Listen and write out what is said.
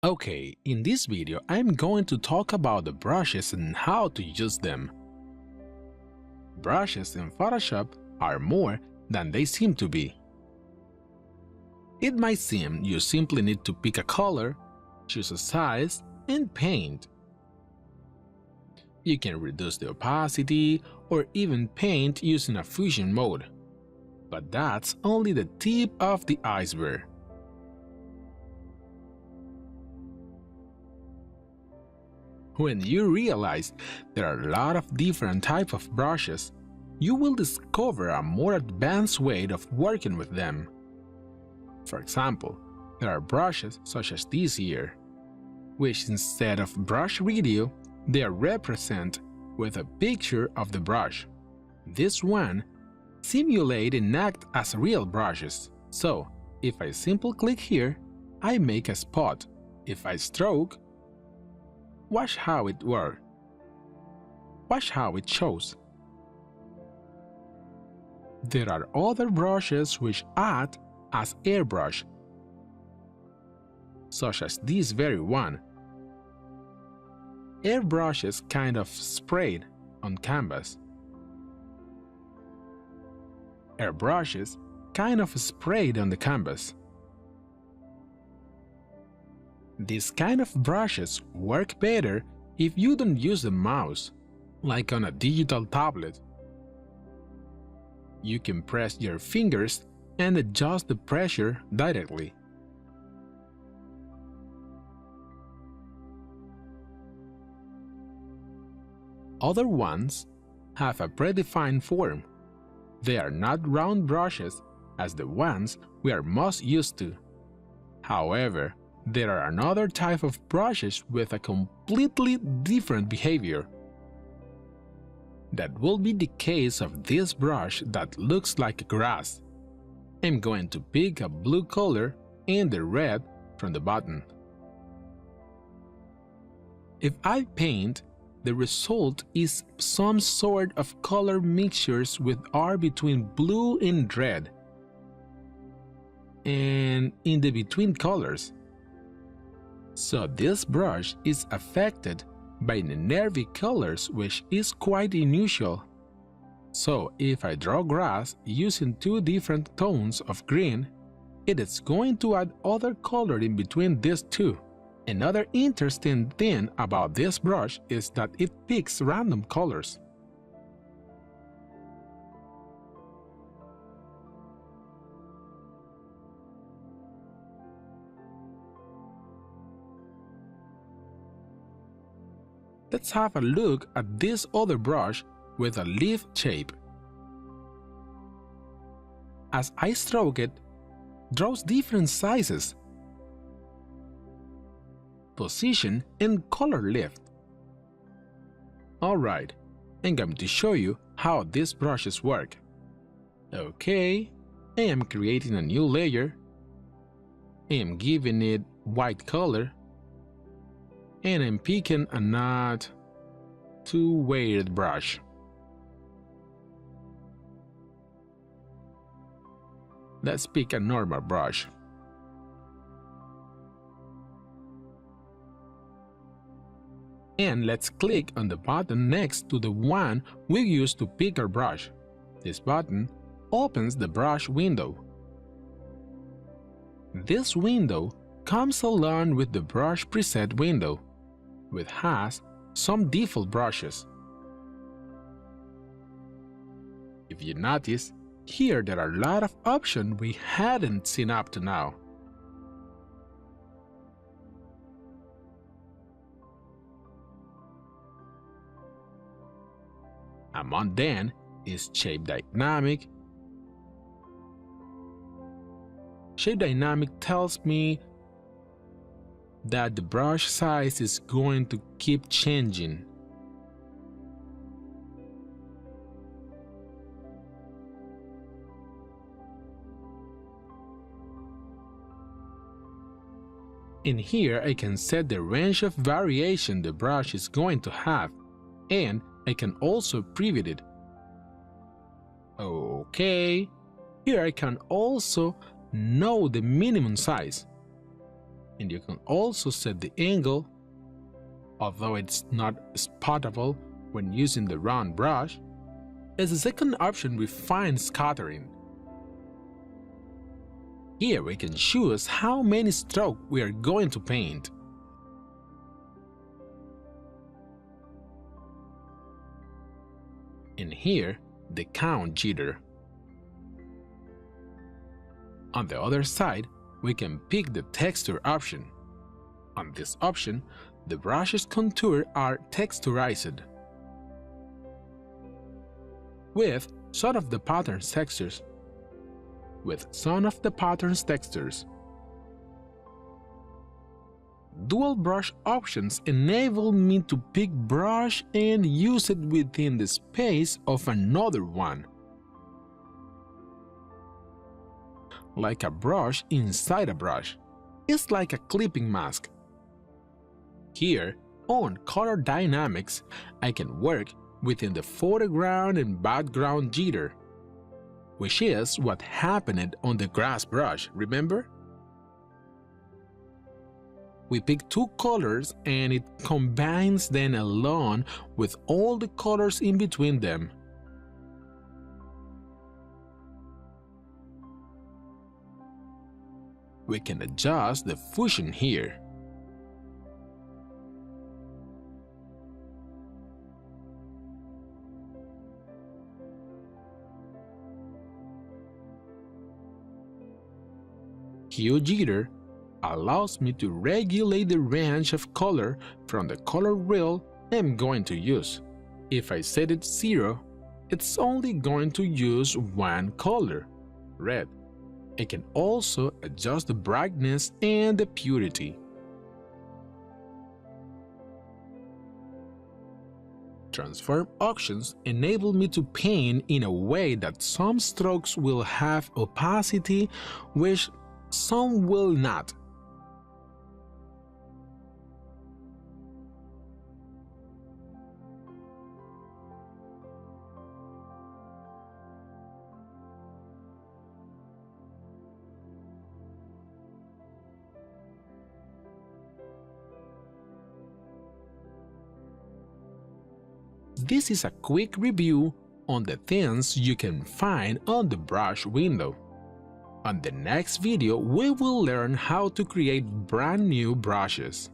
Okay, in this video I'm going to talk about the brushes and how to use them. Brushes in Photoshop are more than they seem to be. It might seem you simply need to pick a color, choose a size, and paint. You can reduce the opacity or even paint using a fusion mode. But that's only the tip of the iceberg. When you realize there are a lot of different types of brushes, you will discover a more advanced way of working with them. For example, there are brushes such as this here, which instead of brush video, they are represented with a picture of the brush. This one simulate and act as real brushes. So, if I simply click here, I make a spot. If I stroke, watch how it works. Watch how it shows. There are other brushes which act as airbrush, such as this very one. Airbrushes kind of sprayed on canvas. Airbrushes kind of sprayed on the canvas. These kind of brushes work better if you don't use the mouse, like on a digital tablet. You can press your fingers and adjust the pressure directly. Other ones have a predefined form. They are not round brushes as the ones we are most used to. However, there are another type of brushes with a completely different behavior. That will be the case of this brush that looks like grass. I'm going to pick a blue color and the red from the bottom. If I paint, the result is some sort of color mixtures with R between blue and red, and in the between colors. So this brush is affected by the nervy colors, which is quite unusual. So if I draw grass using two different tones of green, it is going to add other color in between these two. Another interesting thing about this brush is that it picks random colors. Let's have a look at this other brush with a leaf shape. As I stroke it, draws different sizes, position, and color lift. Alright, I'm going to show you how these brushes work. Okay, I am creating a new layer. I am giving it white color, and I'm picking a not too weighted brush. Let's pick a normal brush. And let's click on the button next to the one we used to pick our brush. This button opens the brush window. This window comes along with the brush preset window, which has some default brushes. If you notice, here there are a lot of options we hadn't seen up to now. Among them is Shape Dynamic. Shape Dynamic tells me that the brush size is going to keep changing. In here I can set the range of variation the brush is going to have, and I can also preview it. Okay, here I can also know the minimum size. and you can also set the angle, although it's not spottable when using the round brush. As a second option, we find scattering. Here we can choose how many strokes we are going to paint. And here, the count jitter. On the other side, we can pick the texture option. On this option, the brush's contours are texturized with some of the pattern's textures. Dual brush options enable me to pick brush and use it within the space of another one, like a brush inside a brush. It's like a clipping mask. Here, on Color Dynamics, I can work within the foreground and background jitter, which is what happened on the grass brush, remember? We pick two colors and it combines them along with all the colors in between them. We can adjust the fusion here. Hue jitter allows me to regulate the range of color from the color wheel I'm going to use. If I set it 0, it's only going to use one color, red. I can also adjust the brightness and the purity. Transform options enable me to paint in a way that some strokes will have opacity, which some will not. This is a quick review on the things you can find on the brush window. On the next video, we will learn how to create brand new brushes.